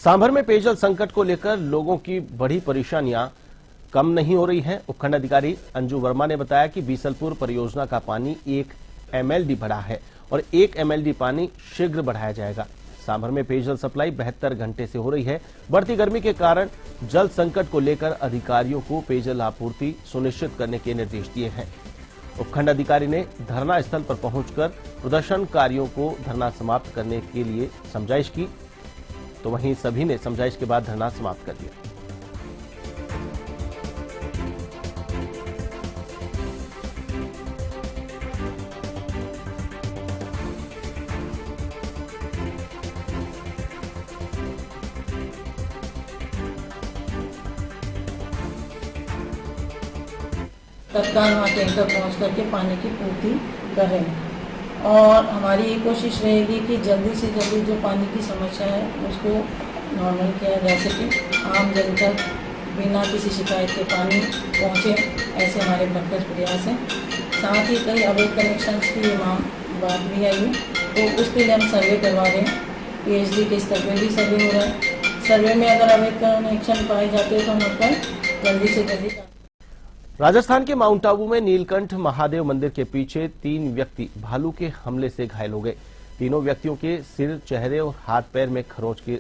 सांभर में पेयजल संकट को लेकर लोगों की बड़ी परेशानियां कम नहीं हो रही हैं। उपखंड अधिकारी अंजू वर्मा ने बताया कि बीसलपुर परियोजना का पानी 1 MLD बढ़ा है और 1 MLD पानी शीघ्र बढ़ाया जाएगा। सांभर में पेयजल सप्लाई 72 घंटे से हो रही है। बढ़ती गर्मी के कारण जल संकट को लेकर अधिकारियों को पेयजल आपूर्ति सुनिश्चित करने के निर्देश दिए हैं। उपखंड अधिकारी ने धरना स्थल पर पहुंचकर प्रदर्शनकारियों को धरना समाप्त करने के लिए समझाइश की, तो वहीं सभी ने समझाइश के बाद धरना समाप्त कर दिया। तत्काल वहाँ टैंकर पहुँच करके पानी की पूर्ति करें और हमारी ये कोशिश रहेगी कि जल्दी से जल्दी जो पानी की समस्या है उसको नॉर्मल किया जा सके, आम जन तक बिना किसी शिकायत के पानी पहुँचे, ऐसे हमारे प्रखर प्रयास हैं। साथ ही कई अवैध कनेक्शन की बात भी आई है, तो उसके लिए हम सर्वे करवा रहे हैं। PhD के स्तर पर भी सर्वे हो रहा है। सर्वे में अगर अवैध कनेक्शन पाए जाते हैं तो हम उन पर जल्दी से जल्दी। राजस्थान के माउंट आबू में नीलकंठ महादेव मंदिर के पीछे 3 व्यक्ति भालू के हमले से घायल हो गए। तीनों व्यक्तियों के सिर, चेहरे और हाथ पैर में खरोंच के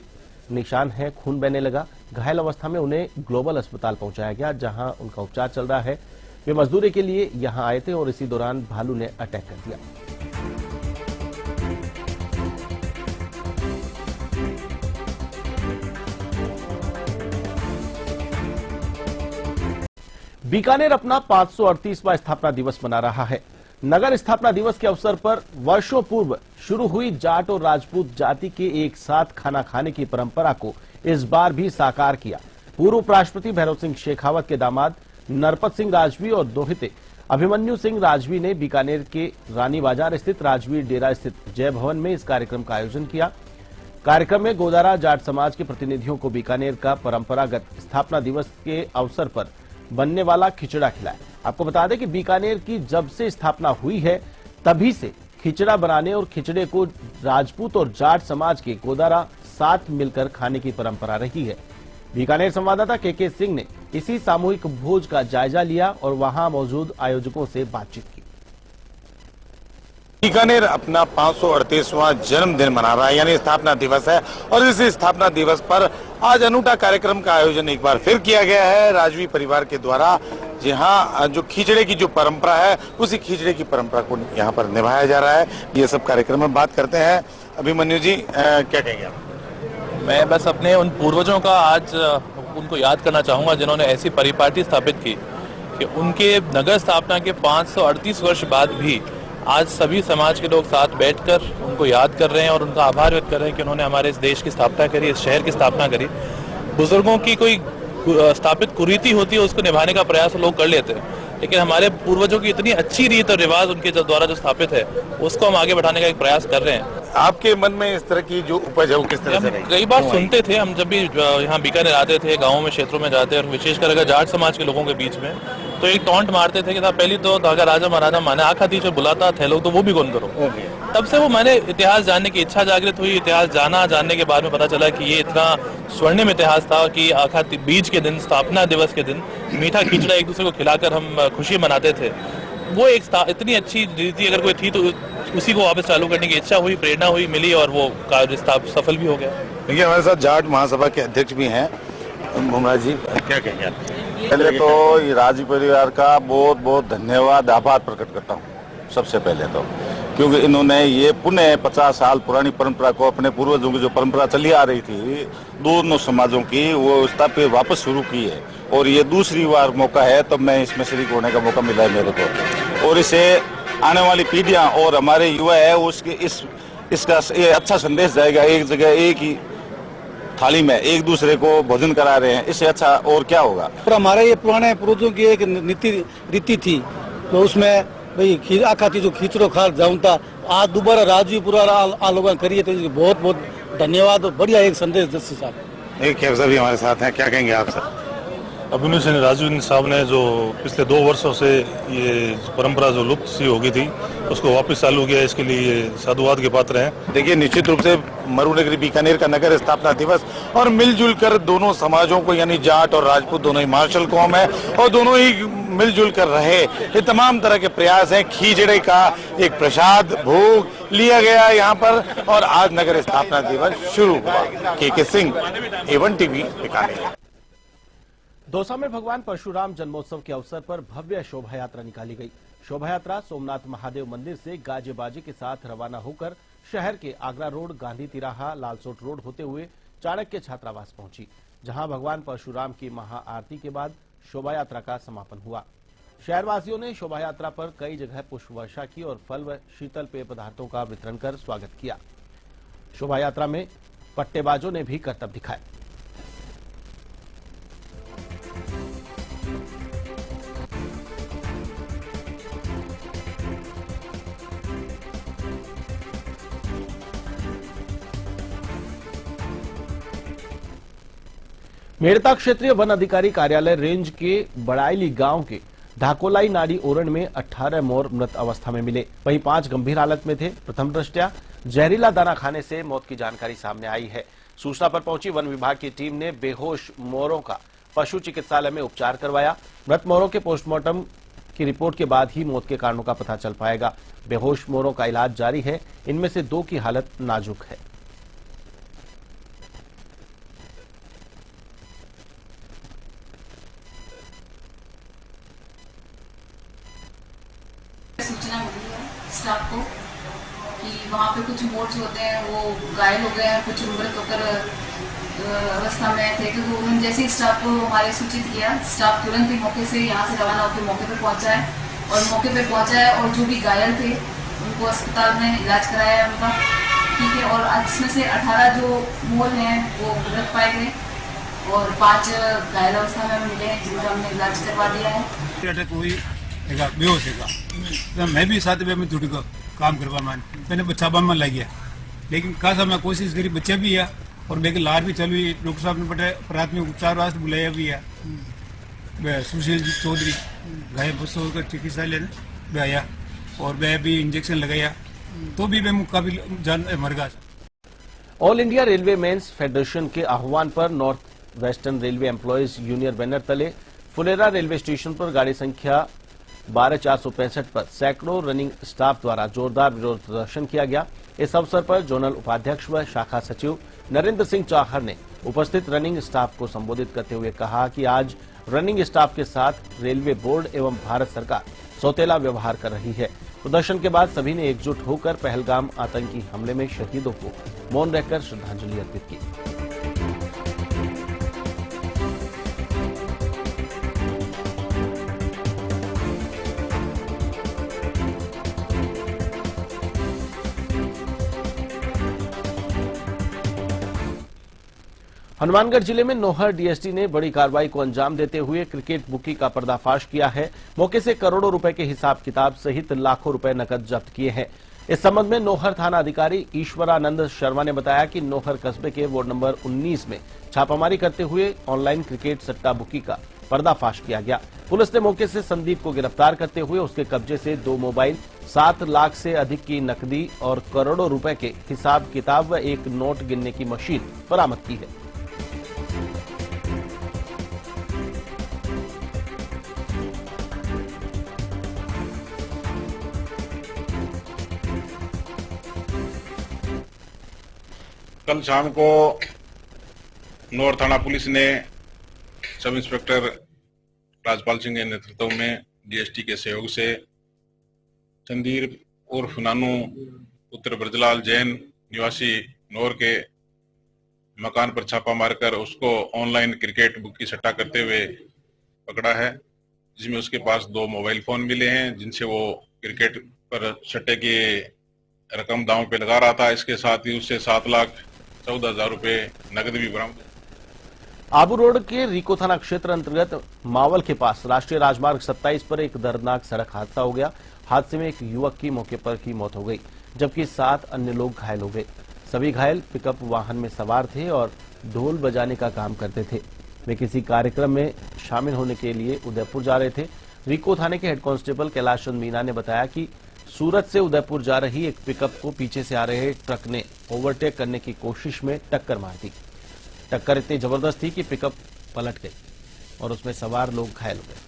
निशान हैं, खून बहने लगा। घायल अवस्था में उन्हें ग्लोबल अस्पताल पहुंचाया गया, जहां उनका उपचार चल रहा है। वे मजदूरी के लिए यहां आए थे और इसी दौरान भालू ने अटैक कर दिया। बीकानेर अपना 538वां स्थापना दिवस मना रहा है। नगर स्थापना दिवस के अवसर पर वर्षों पूर्व शुरू हुई जाट और राजपूत जाति के एक साथ खाना खाने की परंपरा को इस बार भी साकार किया। पूर्व उपराष्ट्रपति भैरव सिंह शेखावत के दामाद नरपत सिंह राजवी और दोहिते अभिमन्यु सिंह राजवी ने बीकानेर के रानी बाजार स्थित राजवीर डेरा स्थित जय भवन में इस कार्यक्रम का आयोजन किया। कार्यक्रम में गोदारा जाट समाज के प्रतिनिधियों को बीकानेर का परंपरागत स्थापना दिवस के अवसर पर बनने वाला खिचड़ा खिलाया। आपको बता दें कि बीकानेर की जब से स्थापना हुई है तभी से खिचड़ा बनाने और खिचड़े को राजपूत और जाट समाज के गोदारा साथ मिलकर खाने की परंपरा रही है। बीकानेर संवाददाता के सिंह ने इसी सामूहिक भोज का जायजा लिया और वहां मौजूद आयोजकों से बातचीत की। बीकानेर अपना 538वां जन्मदिन मना रहा है, यानी स्थापना दिवस है, और इस स्थापना दिवस पर आज अनूठा कार्यक्रम का आयोजन एक बार फिर किया गया है राजवी परिवार के द्वारा। जी हाँ, जो खिचड़े की जो परंपरा है उसी खिचड़े की परंपरा को यहाँ पर निभाया जा रहा है। ये सब कार्यक्रम में बात करते हैं। अभिमन्यु जी, क्या कहेंगे आप? मैं बस अपने उन पूर्वजों का आज उनको याद करना चाहूँगा जिन्होंने ऐसी परिपाटी स्थापित की कि उनके नगर स्थापना के 538 वर्ष बाद भी आज सभी समाज के लोग साथ बैठकर उनको याद कर रहे हैं और उनका आभार व्यक्त कर रहे हैं कि उन्होंने हमारे इस देश की स्थापना करी, इस शहर की स्थापना करी। बुजुर्गों की कोई स्थापित कुरीति होती है उसको निभाने का प्रयास लोग कर लेते हैं, लेकिन हमारे पूर्वजों की इतनी अच्छी रीत और रिवाज उनके द्वारा जो स्थापित है उसको हम आगे बढ़ाने का एक प्रयास कर रहे हैं। आपके मन में इस तरह की जो उपज है वो किस तरह से रही? कई बार सुनते थे हम, जब भी यहाँ बीकानेर आते थे, गाँवों में क्षेत्रों में जाते और विशेषकर अगर जाट समाज के लोगों के बीच में, तो एक टॉन्ट मारते थे कि था पहली तो अगर राजा महाराजा माने आखा थी जो बुलाता थे लोग तो वो भी कौन करो। तब से वो मैंने इतिहास जानने की इच्छा जागृत हुई। इतिहास जानने के बाद में पता चला कि ये इतना स्वर्णिम इतिहास था कि आखा बीज के दिन, स्थापना दिवस के दिन मीठा खिचड़ा एक दूसरे को खिलाकर हम खुशी मनाते थे। वो एक इतनी अच्छी रीति अगर कोई थी तो उसी को वापस चालू करने की इच्छा हुई, प्रेरणा हुई, मिली और वो कार्य सफल भी हो गया। देखिए, हमारे साथ जाट महासभा के अध्यक्ष भी हैं भूमराज जी, क्या कहेंगे आप? पहले तो ये राजी परिवार का बहुत बहुत धन्यवाद, आभार प्रकट करता हूँ सबसे पहले तो, क्योंकि इन्होंने ये पुनः 50 साल पुरानी परंपरा को, अपने पूर्वजों की जो परंपरा चली आ रही थी दोनों समाजों की, वो स्थापित वापस शुरू की है। और ये दूसरी बार मौका है, तब मैं इसमें शरीक होने का मौका मिला है मेरे को, और इसे आने वाली पीढ़ियां और हमारे युवा है उसके इसका ये अच्छा संदेश जाएगा। एक जगह एक ही थाली में एक दूसरे को भोजन करा रहे हैं, इससे अच्छा और क्या होगा। पर हमारे ये पुराने पूर्वजों की एक रीति थी, तो उसमें भाई आखा थी जो खिचड़ो खा जाऊँ था, आज दोबारा राजवी पूरा लोग करिए, तो बहुत बहुत धन्यवाद और बढ़िया एक संदेश जस्सी साहब। एक भी हमारे साथ हैं, क्या कहेंगे आप सर? अभिनव सिंह राजू साहब ने जो पिछले 2 वर्षों से ये परंपरा जो लुप्त सी हो गई थी उसको वापस चालू किया, इसके लिए साधुवाद के पात्र हैं। देखिए, निश्चित रूप से मरुनगरी बीकानेर का नगर स्थापना दिवस और मिलजुल कर दोनों समाजों को, यानी जाट और राजपूत दोनों ही मार्शल कौम है और दोनों ही मिलजुल कर रहे, ये तमाम तरह के प्रयास हैं। खीजड़े का एक प्रसाद भोग लिया गया यहाँ पर और आज नगर स्थापना दिवस शुरू हुआ। के सिंह, A1 टीवी, बीकानेर। दौसा में भगवान परशुराम जन्मोत्सव के अवसर पर भव्य शोभा यात्रा निकाली गई। शोभा यात्रा सोमनाथ महादेव मंदिर से गाजे बाजे के साथ रवाना होकर शहर के आगरा रोड, गांधी तिराहा, लालसोट रोड होते हुए चाणक्य छात्रावास पहुंची, जहां भगवान परशुराम की महाआरती के बाद शोभा यात्रा का समापन हुआ। शहरवासियों ने शोभा यात्रा पर कई जगह पुष्प वर्षा की और फल व शीतल पेय पदार्थों का वितरण कर स्वागत किया। शोभा यात्रा में पट्टेबाजों ने भी करतब दिखाए। मेड़ता क्षेत्रीय वन अधिकारी कार्यालय रेंज के बड़ाइली गांव के ढाकोलाई नाड़ी ओरण में 18 मोर मृत अवस्था में मिले, वहीं 5 गंभीर हालत में थे। प्रथम दृष्टया जहरीला दाना खाने से मौत की जानकारी सामने आई है। सूचना पर पहुंची वन विभाग की टीम ने बेहोश मोरों का पशु चिकित्सालय में उपचार करवाया। मृत मोरों के पोस्टमार्टम की रिपोर्ट के बाद ही मौत के कारणों का पता चल पाएगा। बेहोश मोरों का इलाज जारी है। इनमें से 2 की हालत नाजुक है। सूचना मिली है स्टाफ को कि वहाँ पे कुछ मोर्स होते हैं वो घायल हो गए हैं, कुछ मृत होकर अवस्था में थे। क्योंकि उन्होंने जैसे ही स्टाफ को हमारे सूचित किया, स्टाफ तुरंत ही मौके से यहाँ से रवाना होकर मौके पे पहुँचा है और जो भी घायल थे उनको अस्पताल में इलाज कराया है उनका, ठीक है। और इसमें से 18 जो मोर हैं वो मृत पाए गए और 5 घायल अवस्था में मिले हैं जिनका हमने इलाज करवा दिया है। बेहोश है, मैं भी साथ में जुड़ कर काम करवा मान मैंने बच्चा बन लग गया, लेकिन खासा मैं कोशिश करी, बच्चा भी है और मेरे लार भी चल हुई। डॉक्टर साहब ने बटे प्राथमिक उपचार वास्ते बुलाया भी है। सुशील जी चौधरी घायल बसों का चिकित्सालय में आया और वह भी इंजेक्शन लगाया तो भी मैं काफी जान मर गया। All India Railway Men's Federation के आह्वान पर North Western Railway Employees Union banner Phulera railway railway station पर गाड़ी संख्या 12465 पर सैकड़ों रनिंग स्टाफ द्वारा जोरदार विरोध प्रदर्शन किया गया। इस अवसर पर जोनल उपाध्यक्ष व शाखा सचिव नरेंद्र सिंह चाहर ने उपस्थित रनिंग स्टाफ को संबोधित करते हुए कहा कि आज रनिंग स्टाफ के साथ रेलवे बोर्ड एवं भारत सरकार सौतेला व्यवहार कर रही है। प्रदर्शन के बाद सभी ने एकजुट होकर पहलगाम आतंकी हमले में शहीदों को मौन रहकर श्रद्धांजलि अर्पित की। हनुमानगढ़ जिले में नोहर डीएसटी ने बड़ी कार्रवाई को अंजाम देते हुए क्रिकेट बुकी का पर्दाफाश किया है। मौके से करोड़ों रुपए के हिसाब किताब सहित लाखों रुपए नकद जब्त किए हैं। इस संबंध में नोहर थाना अधिकारी ईश्वरानंद शर्मा ने बताया कि नोहर कस्बे के वार्ड नंबर 19 में छापामारी करते हुए ऑनलाइन क्रिकेट सट्टा बुकी का पर्दाफाश किया गया। पुलिस ने मौके से संदीप को गिरफ्तार करते हुए उसके कब्जे से 2 मोबाइल, 7 लाख से अधिक की नकदी और करोड़ों रुपए के हिसाब किताब व एक नोट गिनने की मशीन बरामद की है। कल शाम को नौर थाना पुलिस ने सब इंस्पेक्टर राजपाल सिंह के नेतृत्व में डीएसटी के सहयोग से संदीप उर्फ नानू पुत्र ब्रजलाल जैन निवासी नौर के मकान पर छापा मारकर उसको ऑनलाइन क्रिकेट बुक की सट्टा करते हुए पकड़ा है, जिसमें उसके पास 2 मोबाइल फोन मिले हैं जिनसे वो क्रिकेट पर सट्टे की रकम दांव पे लगा रहा था। इसके साथ ही उससे 7,14,000 रुपए नकद भी बरामद। आबू रोड के रिको थाना क्षेत्र अंतर्गत मावल के पास राष्ट्रीय राजमार्ग 27 पर एक दर्दनाक सड़क हादसा हो गया। हादसे में एक युवक की मौके पर ही मौत हो गई, जबकि 7 अन्य लोग घायल हो गए। सभी घायल पिकअप वाहन में सवार थे और ढोल बजाने का काम करते थे। वे किसी कार्यक्रम में शामिल होने के लिए उदयपुर जा रहे थे। रीको थाने के हेड कांस्टेबल कैलाश चंद मीना ने बताया कि सूरत से उदयपुर जा रही एक पिकअप को पीछे से आ रहे ट्रक ने ओवरटेक करने की कोशिश में टक्कर मार दी। टक्कर इतनी जबरदस्त थी कि पिकअप पलट गई और उसमें सवार लोग घायल हो गए।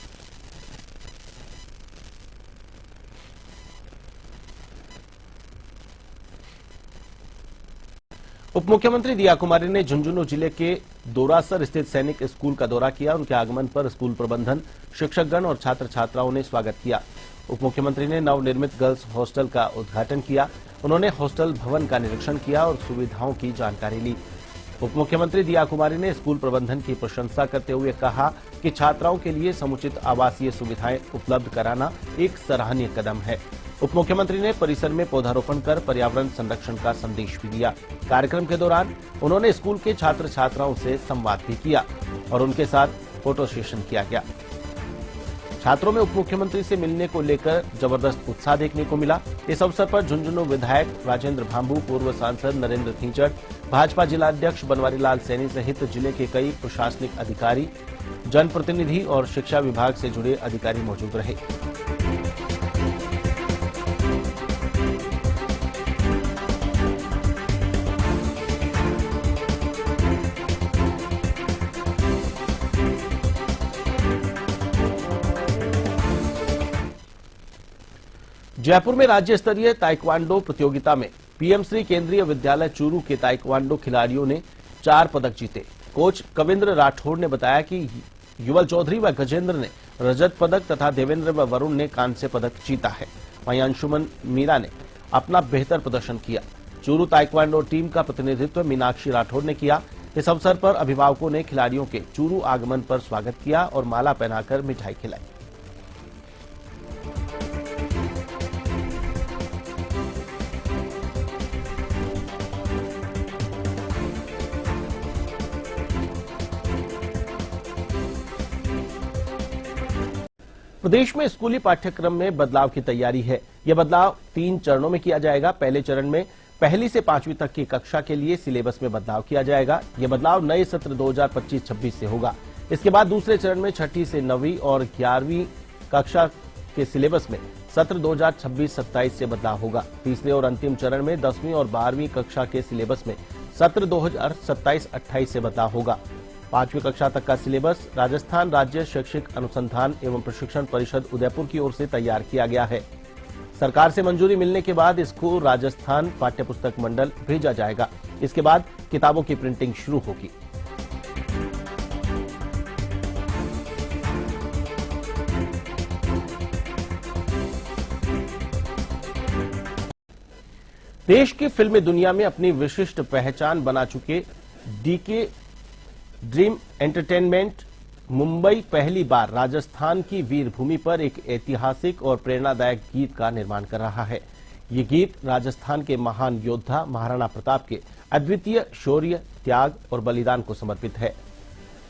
उप मुख्यमंत्री दिया कुमारी ने झुंझुनू जिले के दोरासर स्थित सैनिक स्कूल का दौरा किया। उनके आगमन पर स्कूल प्रबंधन, शिक्षकगण और छात्र छात्राओं ने स्वागत किया। उप मुख्यमंत्री ने नवनिर्मित गर्ल्स हॉस्टल का उद्घाटन किया। उन्होंने हॉस्टल भवन का निरीक्षण किया और सुविधाओं की जानकारी ली। उप मुख्यमंत्री दिया कुमारी ने स्कूल प्रबंधन की प्रशंसा करते हुए कहा कि छात्राओं के लिए समुचित आवासीय सुविधाएं उपलब्ध कराना एक सराहनीय कदम है। उप मुख्यमंत्री ने परिसर में पौधारोपण कर पर्यावरण संरक्षण का संदेश भी दिया। कार्यक्रम के दौरान उन्होंने स्कूल के छात्र छात्राओं से संवाद भी किया और उनके साथ फोटो सेशन किया गया। छात्रों में उप मुख्यमंत्री से मिलने को लेकर जबरदस्त उत्साह देखने को मिला। इस अवसर पर झुंझुनू विधायक राजेंद्र भांबू, पूर्व सांसद नरेंद्र खींचड़, भाजपा जिलाध्यक्ष बनवारी लाल सैनी सहित जिले के कई प्रशासनिक अधिकारी, जनप्रतिनिधि और शिक्षा विभाग से जुड़े अधिकारी मौजूद रहे। जयपुर में राज्य स्तरीय ताइक्वांडो प्रतियोगिता में पीएम श्री केंद्रीय विद्यालय चूरू के ताइक्वांडो खिलाड़ियों ने 4 पदक जीते। कोच कविंद्र राठौड़ ने बताया कि युवल चौधरी व गजेंद्र ने रजत पदक तथा देवेंद्र व वरुण ने कांस्य पदक जीता है। वहीं अंशुमन मीरा ने अपना बेहतर प्रदर्शन किया। चूरू ताइक्वांडो टीम का प्रतिनिधित्व मीनाक्षी राठौड़ ने किया। इस अवसर पर अभिभावकों ने खिलाड़ियों के चूरू आगमन पर स्वागत किया और माला पहनाकर मिठाई खिलाई। प्रदेश में स्कूली पाठ्यक्रम में बदलाव की तैयारी है। यह बदलाव 3 चरणों में किया जाएगा। पहले चरण में 1 से 5वीं तक की कक्षा के लिए सिलेबस में बदलाव किया जाएगा। यह बदलाव नए सत्र 2025-26 से होगा। इसके बाद दूसरे चरण में 6ठी से 9वीं और 11वीं कक्षा के सिलेबस में सत्र 2026-27 से बदलाव होगा। तीसरे और अंतिम चरण में 10वीं और 12वीं कक्षा के सिलेबस में सत्र 2027-28 से बदलाव होगा। 5वीं कक्षा तक का सिलेबस राजस्थान राज्य शैक्षिक अनुसंधान एवं प्रशिक्षण परिषद उदयपुर की ओर से तैयार किया गया है। सरकार से मंजूरी मिलने के बाद इसको राजस्थान पाठ्यपुस्तक मंडल भेजा जाएगा। इसके बाद किताबों की प्रिंटिंग शुरू होगी। देश की फिल्मी दुनिया में अपनी विशिष्ट पहचान बना चुके डीके ड्रीम एंटरटेनमेंट मुंबई पहली बार राजस्थान की वीरभूमि पर एक ऐतिहासिक और प्रेरणादायक गीत का निर्माण कर रहा है। ये गीत राजस्थान के महान योद्धा महाराणा प्रताप के अद्वितीय शौर्य, त्याग और बलिदान को समर्पित है।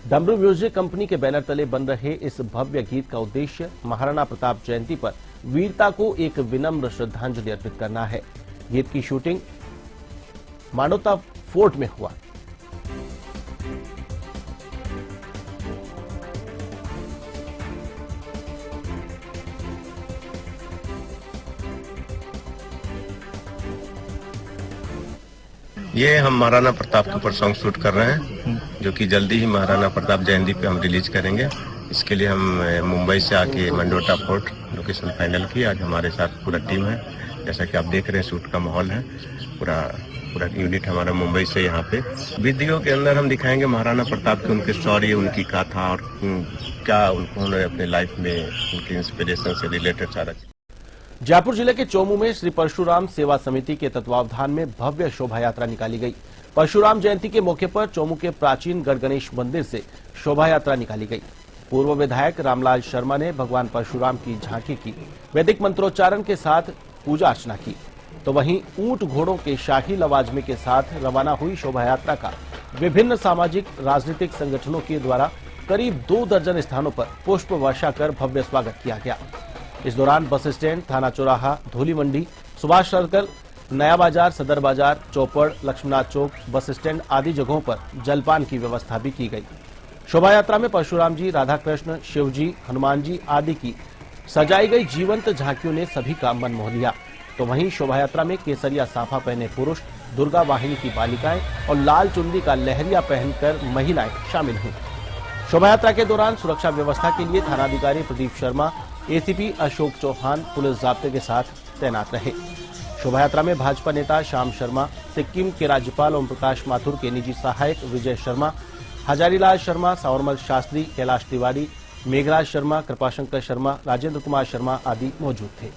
डमरू म्यूजिक कंपनी के बैनर तले बन रहे इस भव्य गीत का उद्देश्य महाराणा प्रताप जयंती पर वीरता को एक विनम्र श्रद्धांजलि अर्पित करना है। गीत की शूटिंग मांडोता फोर्ट में हुआ। ये हम महाराणा प्रताप के ऊपर सॉन्ग शूट कर रहे हैं, जो कि जल्दी ही महाराणा प्रताप जयंती पे हम रिलीज करेंगे। इसके लिए हम मुंबई से आके मंडोटा फोर्ट लोकेशन फाइनल की। आज हमारे साथ पूरा टीम है। जैसा कि आप देख रहे हैं, शूट का माहौल है। पूरा यूनिट हमारा मुंबई से यहाँ पे। वीडियो के अंदर हम दिखाएंगे महाराणा प्रताप के उनके शौर्य, उनकी गाथा और क्या उन्होंने अपने लाइफ में उनके इंस्पिरेशन से रिलेटेड सारा। जयपुर जिले के चोमू में श्री परशुराम सेवा समिति के तत्वावधान में भव्य शोभा यात्रा निकाली गई। परशुराम जयंती के मौके पर चोमू के प्राचीन गढ़ गणेश मंदिर से शोभा यात्रा निकाली गई। पूर्व विधायक रामलाल शर्मा ने भगवान परशुराम की झांकी की, वैदिक मंत्रोच्चारण के साथ पूजा अर्चना की। तो वहीं ऊंट घोड़ों के शाही लवाजमे के साथ रवाना हुई शोभा यात्रा का विभिन्न सामाजिक राजनीतिक संगठनों के द्वारा करीब 2 दर्जन स्थानों पर पुष्प वर्षा कर भव्य स्वागत किया गया। इस दौरान बस स्टैंड, थाना चौराहा, धूली मंडी, सुभाष सर्कल, नया बाजार, सदर बाजार, चौपड़, लक्ष्मीनाथ चौक, बस स्टैंड आदि जगहों पर जलपान की व्यवस्था भी की गई। शोभा यात्रा में परशुराम जी, राधा कृष्ण, शिव जी, हनुमान जी आदि की सजाई गई जीवंत झांकियों ने सभी का मन मोह लिया। तो वहीं शोभा यात्रा में केसरिया साफा पहने पुरुष, दुर्गा वाहिनी की बालिकाएं और लाल चुनरी का लहरिया पहनकर महिलाएं शामिल हुई। शोभा यात्रा के दौरान सुरक्षा व्यवस्था के लिए थानाधिकारी प्रदीप शर्मा, एसीपी अशोक चौहान पुलिस जाब्ते के साथ तैनात रहे। शोभा यात्रा में भाजपा नेता श्याम शर्मा, सिक्किम के राज्यपाल ओम प्रकाश माथुर के निजी सहायक विजय शर्मा, हजारीलाल शर्मा, सावरमल शास्त्री, कैलाश तिवारी, मेघराज शर्मा, कृपाशंकर शर्मा, राजेंद्र कुमार शर्मा आदि मौजूद थे।